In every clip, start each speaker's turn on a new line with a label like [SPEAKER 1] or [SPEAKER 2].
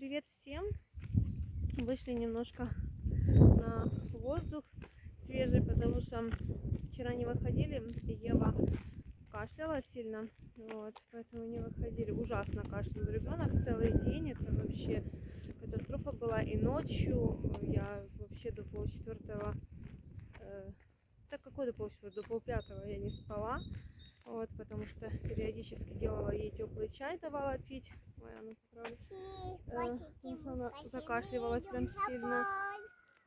[SPEAKER 1] Привет всем! Вышли немножко на воздух свежий, потому что вчера не выходили, и Ева кашляла сильно, вот, поэтому не выходили. Ужасно кашлял ребенок целый день, это вообще катастрофа была. И ночью я вообще до полчетвертого, так какой до полчетвертого, до полпятого я не спала. Вот, потому что периодически делала ей теплый чай, давала пить. Ой, а ну попробуй. Она закашливалась прям сильно.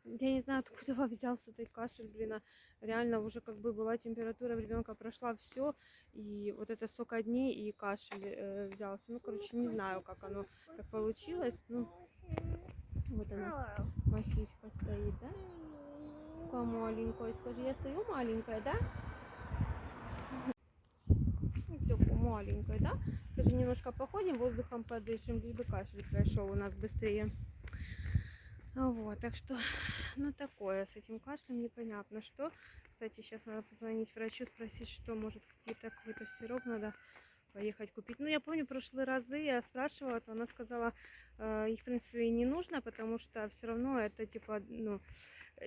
[SPEAKER 1] Я не знаю, откуда взялся этот кашель, блин. Реально уже как бы была температура, ребенка прошла все. И вот это сколько дней и кашель взялся. Ну, короче, не знаю, как оно так получилось. Ну, вот она, Масюська стоит, да? Такая маленькая. Скажи, я стою маленькая, да? Такой маленькой, да? Скажи, немножко походим, воздухом подышим, лишь бы кашель прошел у нас быстрее. Вот, так что, ну такое, с этим кашлем непонятно что. Кстати, сейчас надо позвонить врачу, спросить, что, может, какой-то сироп надо поехать купить. Ну, я помню, прошлые разы я спрашивала, то она сказала, их, в принципе, и не нужно, потому что все равно это, типа, ну,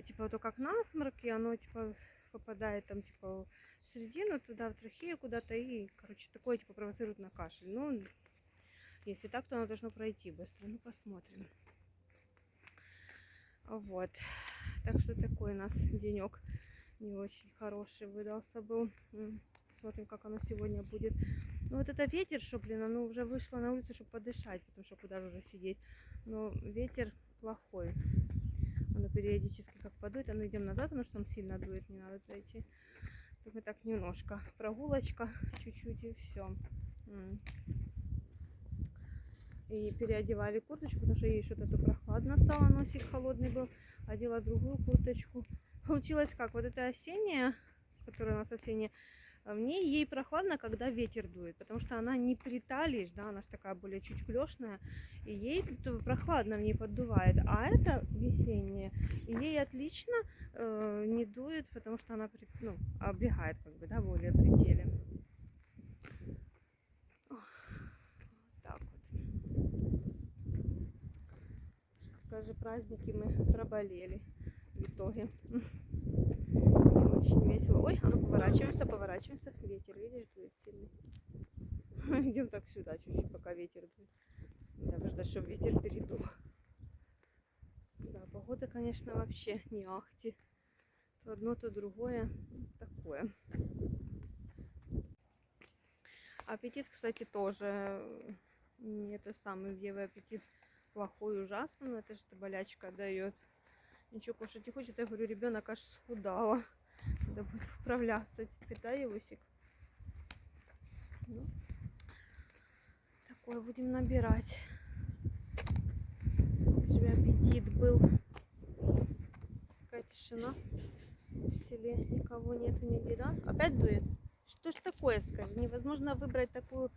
[SPEAKER 1] типа, то как насморк, и оно, типа, попадает там, типа, в середину, туда, в трахею куда-то, и, короче, такое, типа, провоцирует на кашель. Ну, если так, то оно должно пройти быстро. Ну, посмотрим. Вот. Так что такой у нас денек не очень хороший выдался был. Смотрим, как оно сегодня будет. Ну, вот это ветер, что, блин, оно уже вышло на улицу, чтобы подышать, потому что куда же уже сидеть. Но ветер плохой. Оно периодически как подует, а мы идем назад, потому что там сильно дует, не надо зайти. Только так немножко. Прогулочка чуть-чуть и все. И переодевали курточку, потому что ей что-то прохладно стало, носик холодный был. Одела другую курточку. Получилось как? Вот эта осенняя, которая у нас осенняя, в ней ей прохладно, когда ветер дует, потому что она не приталишь, да, она же такая более чуть клешная, и ей прохладно в ней поддувает. А это весенняя, и ей отлично не дует, потому что она, ну, облегает, как бы, да, более пределе. Так вот. Скажи, праздники мы проболели в итоге. Не очень весело. Ой, а ну поворачиваемся, поворачиваемся. Ветер, видишь, дует сильный. Идем так сюда чуть-чуть, пока ветер дует. Надо ждать, чтобы ветер передул. Да, погода, конечно, вообще не ахти. То одно, то другое. Такое. Аппетит, кстати, тоже не это самый, Евы аппетит плохой, ужасный, но это же болячка дает. Ничего кушать не хочет. Я говорю, ребенок аж схудала. Надо будет управляться теперь, да, Евусик? Ну, такое будем набирать. Чтобы аппетит был. Такая тишина в селе. Никого нету нигде, да? Опять дует? Что ж такое, скажи? Невозможно выбрать такую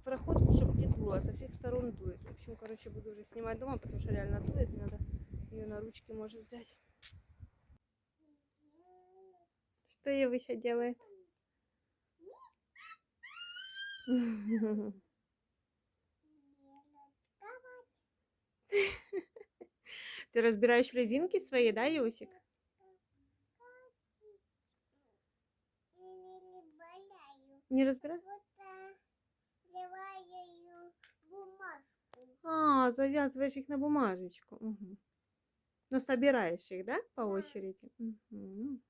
[SPEAKER 1] проходку, чтобы не дуло. Со всех сторон дует. В общем, короче, буду уже снимать дома, потому что реально дует. Надо ее на ручки может взять. Что Евуся делает? Ты разбираешь резинки свои, да, Евусик? Не разбираю? А, завязываешь их на бумажечку. Угу. Ну, собираешь их, да, по очереди? Угу.